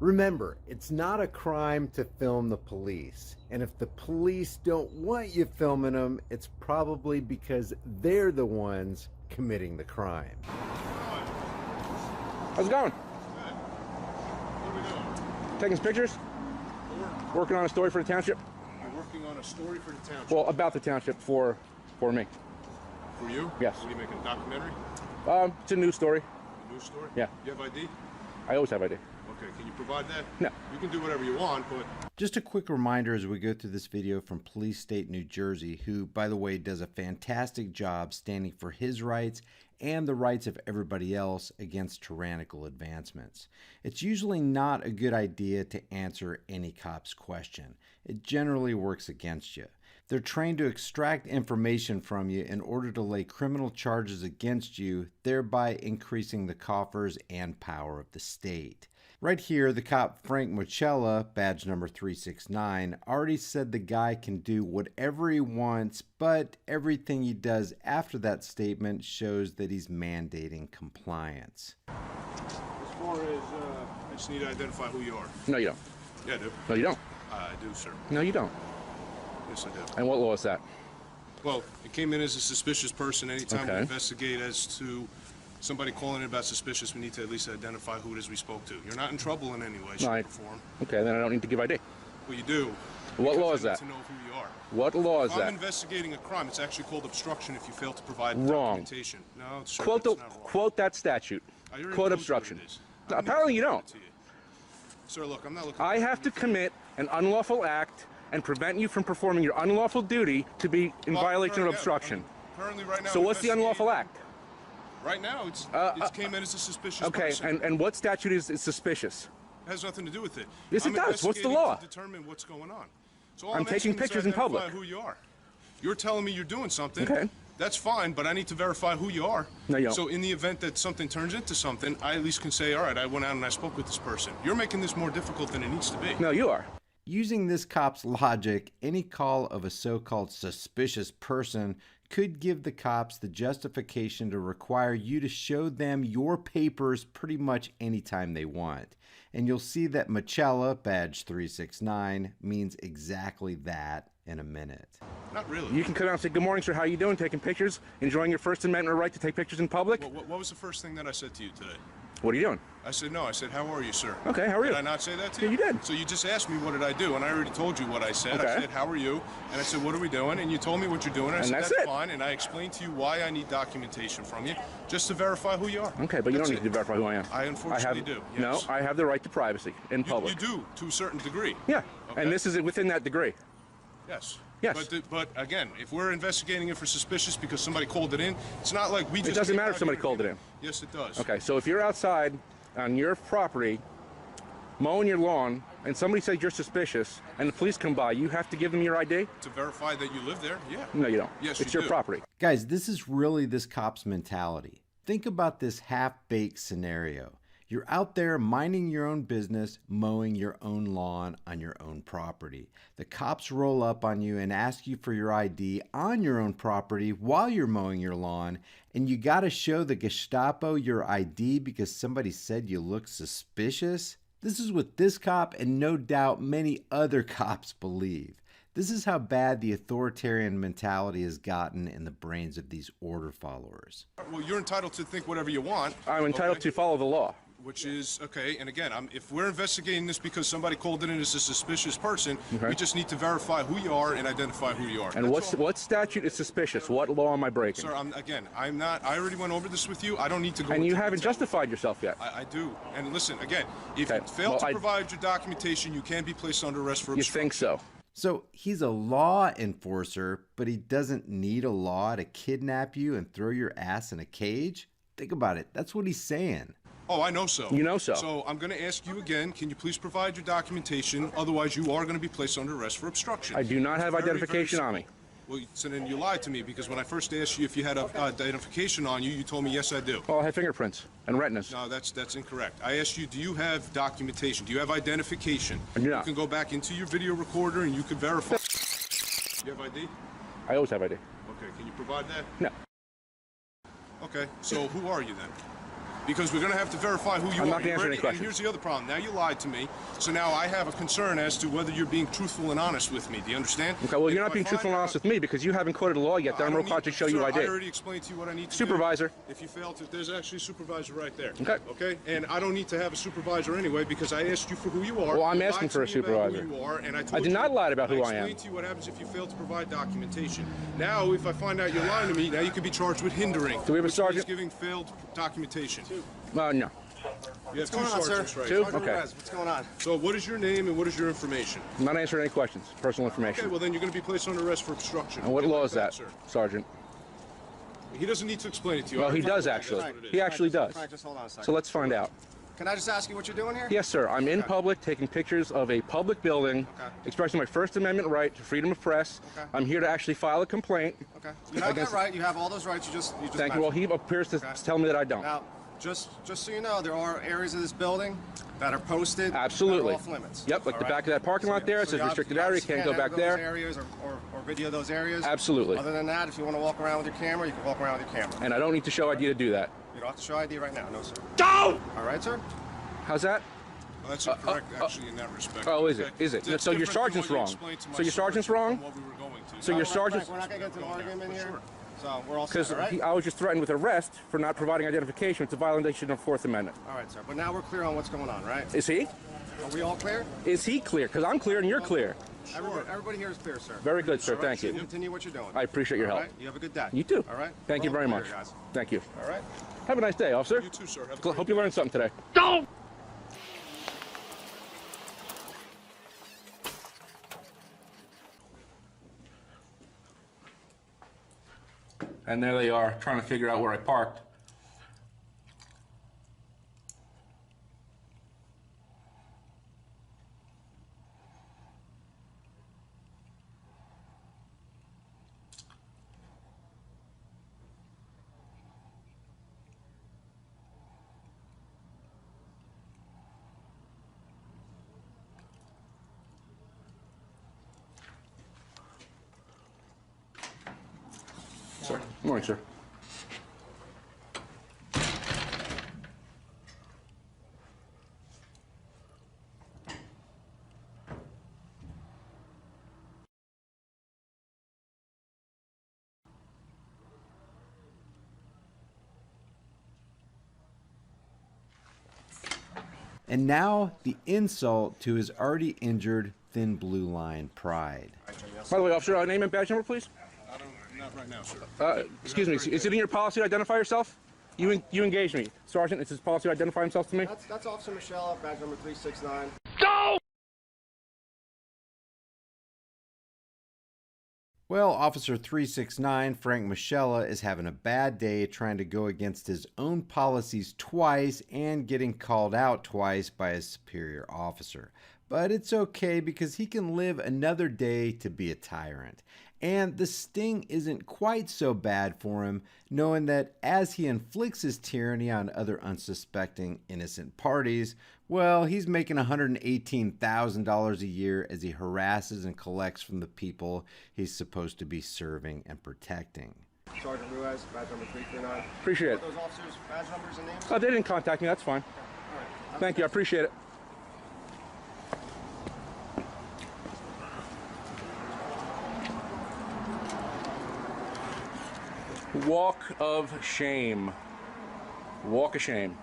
Remember, it's not a crime to film the police. And if the police don't want you filming them, it's probably because they're the ones committing the crime. How's it going? Good. What are we doing? Taking some pictures? Working on a story for the township? You're working on a story for the township? Well, about the township for me. For you? Yes. What are you making, a documentary? It's a news story. A news story? Yeah. You have ID? I always have ID. Okay, can you provide that? No. You can do whatever you want, but... Just a quick reminder as we go through this video from Police State New Jersey, who, by the way, does a fantastic job standing for his rights and the rights of everybody else against tyrannical advancements. It's usually not a good idea to answer any cop's question. It generally works against you. They're trained to extract information from you in order to lay criminal charges against you, thereby increasing the coffers and power of the state. Right here, the cop Frank Mochella, badge number 369, already said the guy can do whatever he wants, but everything he does after that statement shows that he's mandating compliance. As far as, I just need to identify who you are. No, you don't. Yeah, I do. No, you don't. I do, sir. No, you don't. Yes, I do. And what law is that? Well, it came in as a suspicious person. Anytime we Okay. investigate as to somebody calling in about suspicious, we need to at least identify who it is we spoke to. You're not in trouble in any way, shape, Right. or form. Okay, then I don't need to give ID. Well, you do. What because law I is need that? to know who you are. What law is If I'm that? investigating a crime, it's actually called obstruction if you fail to provide Wrong. documentation. No, sir, Quote that's not wrong. quote that statute. I already Quote told you obstruction. what it is. No, I don't need apparently to you give don't. it to you. Sir, look, I'm not looking I for have to anything. commit an unlawful act and prevent you from performing your unlawful duty to be in Well, violation of currently, obstruction. Currently, right now, So what's the unlawful act? Right now, it came in as a suspicious Okay, person. and what statute is suspicious? It has nothing to do with it. Yes, it I'm does. What's the investigating law? To determine what's going on. So all I'm taking asking is to pictures in identify public. Who you are? You're telling me you're doing something. Okay. That's fine, but I need to verify who you are. No, you don't. So in the event that something turns into something, I at least can say, all right, I went out and I spoke with this person. You're making this more difficult than it needs to be. No, you are. Using this cop's logic, any call of a so-called suspicious person could give the cops the justification to require you to show them your papers pretty much anytime they want. And you'll see that Mochella, badge 369, means exactly that in a minute. Not really. You can come out and say, good morning, sir, how you doing? Taking pictures? Enjoying your First Amendment right to take pictures in public? What was the first thing that I said to you today? What are you doing? I said, no. I said, how are you, sir? Okay, how are you? Did I not say that to you? Yeah, you did. So you just asked me what did I do, and I already told you what I said. Okay. I said, how are you? And I said, what are we doing? And you told me what you're doing. And I And said, that's that's it. fine. And I explained to you why I need documentation from you, just to verify who you are. Okay, but you That's don't need to it. verify who I am. I unfortunately do, yes. No, I have the right to privacy in You public. do, to a certain degree. Yeah, Okay. and this is within that degree. Yes. Yes. But again, if we're investigating it for suspicious because somebody called it in, it's not like we just... doesn't came matter if out somebody here called to- it in. Yes, it does. Okay, so if you're outside on your property mowing your lawn and somebody says you're suspicious and the police come by, you have to give them your ID? To verify that you live there, yeah. No, you don't. Yes, it's you your do. property. Guys, this is really this cop's mentality. Think about this half-baked scenario. You're out there minding your own business, mowing your own lawn on your own property. The cops roll up on you and ask you for your ID on your own property while you're mowing your lawn, and you gotta show the Gestapo your ID because somebody said you look suspicious? This is what this cop and no doubt many other cops believe. This is how bad the authoritarian mentality has gotten in the brains of these order followers. Well, you're entitled to think whatever you want. I'm entitled okay? to follow the law. Which is, okay, and again, if we're investigating this because somebody called it in as a suspicious person, Okay. we just need to verify who you are and identify who you are. And That's all. what statute is suspicious? What law am I breaking? Sir, I'm not, I already went over this with you. I don't need to go And you into haven't detail. justified yourself yet. I do. And listen, again, if Okay, you fail well, to I- provide your documentation, you can be placed under arrest for You obstruction. think so? So he's a law enforcer, but he doesn't need a law to kidnap you and throw your ass in a cage? Think about it. That's what he's saying. Oh, I know so. You know so. So I'm going to ask you again, can you please provide your documentation? Otherwise, you are going to be placed under arrest for obstruction. I do not have Very, very identification on me. simple. Well, so then you lied to me because when I first asked you if you had identification on you, you told me, yes, I do. Well, I have fingerprints and retinas. No, that's incorrect. I asked you, do you have documentation? Do you have identification? I do not. You can go back into your video recorder and you can verify. You have ID? I always have ID. Okay, can you provide that? No. Okay, so who are you then? Because we're going to have to verify who you are. I'm not going to You answer any ready? questions. And here's the other problem. Now you lied to me, so now I have a concern as to whether you're being truthful and honest with me. Do you understand? Okay, well, If you're not I being truthful find and honest out- with me because you haven't quoted a law yet that I I'm don't required to need- show you sir, I I did. already explained to you what I need to Supervisor. do. If you fail to, there's actually a supervisor right there. Okay. Okay? And I don't need to have a supervisor anyway because I asked you for who you are. Well, I'm You lied asking to for a me about supervisor. Who you are, and I told I did you- not lie about who I am. explained to you what happens if you fail to provide documentation. Now, if I find out you're lying to me, now you could be charged with hindering. Do we have a which sergeant? means giving failed documentation. No. You have two sergeants right Two? here. Okay. What's going on? So what is your name and what is your information? I'm not answering any questions. Personal Okay, information. well then you're going to be placed under arrest for obstruction. And what Okay, law like is that, sir? Sergeant? He doesn't need to explain it to you. Well, I he already does told you actually. that's what it is. He actually does. Frank, just hold on a second. So let's find out. Can I just ask you what you're doing here? Yes, sir. I'm in public taking pictures of a public building, Okay. expressing my First Amendment right to freedom of press. Okay. I'm here to actually file a complaint. Okay. You have that Against- right. You have all those rights. You just Thank you. Well, he appears to Okay. tell me that I don't. Now, just so you know, there are areas of this building that are posted. Absolutely. That are off limits. Yep, like All the right? back of that parking lot there, it says you restricted obviously area, can't go enter back those there. areas or video those areas. Absolutely. Other than that, if you want to walk around with your camera, you can walk around with your camera. And I don't need to show ID to do that. You don't have to show ID right now. No, sir. Don't! All right, sir? How's that? Well, that's incorrect, actually, in that respect. Oh, is it? Okay? Is it? That's So your different than sergeant's what you wrong. explained to my So your sergeant's source wrong? from what we were going to. So your Frank, sergeant's... we're not going to get into an argument in here. Sure. So we're all set, Because all right? I was just threatened with arrest for not providing identification. It's a violation of Fourth Amendment. All right, sir. But now we're clear on what's going on, right? Is he? Are we all clear? Is he clear? Because I'm clear and you're clear. Everybody here is clear, sir. Very good, sir. All right, Thank so you. Continue what you're doing. I appreciate your All help. right? You have a good day. You too. All right? Thank you We're very all much. clear, guys. Thank you. All right? Have a nice day, officer. You too, sir. Have a great Hope you learned something today. Don't! And there they are, trying to figure out where I parked. Sir. Good morning, sir. And now the insult to his already injured Thin Blue Line pride. By the way, officer, name and badge number, please. Not right now, sir. Excuse me, is it in your policy to identify yourself? You engaged me. Sergeant, it's his policy to identify himself to me? That's Officer Michelle, badge number 369. Well, Officer 369, Frank Michella, is having a bad day trying to go against his own policies twice and getting called out twice by his superior officer. But it's okay because he can live another day to be a tyrant. And the sting isn't quite so bad for him, knowing that as he inflicts his tyranny on other unsuspecting innocent parties, well, he's making $118,000 a year as he harasses and collects from the people he's supposed to be serving and protecting. Sergeant Ruiz, badge number 339. Appreciate it. Those officers' badge numbers and names? Oh, they didn't contact me. That's fine. All right. Thank you. I appreciate it. Walk of shame. Walk of shame.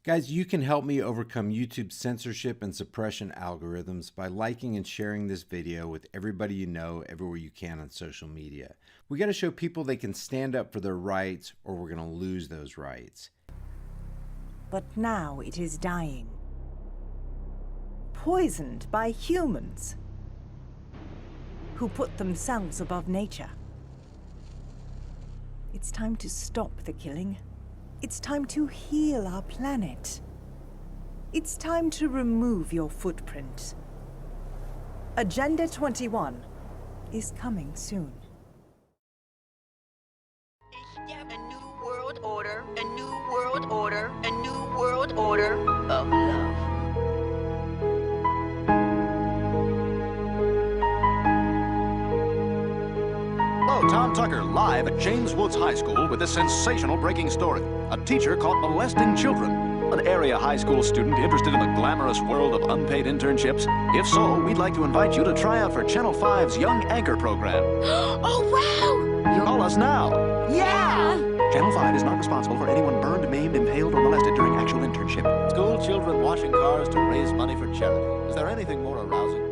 Guys, you can help me overcome YouTube's censorship and suppression algorithms by liking and sharing this video with everybody you know everywhere you can on social media. We got to show people they can stand up for their rights or we're going to lose those rights. But now it is dying. Poisoned by humans who put themselves above nature. It's time to stop the killing. It's time to heal our planet. It's time to remove your footprint. Agenda 21 is coming soon. A new world order, a new world order, a new world order of love. Hello, Tom Tucker live at James Woods High School with this sensational breaking story. A teacher caught molesting children. An area high school student interested in the glamorous world of unpaid internships? If so, we'd like to invite you to try out for Channel 5's Young Anchor program. Oh, wow! Call us now. Yeah! Channel 5 is not responsible for anyone burned, maimed, impaled, or molested during actual internship. School children washing cars to raise money for charity. Is there anything more arousing?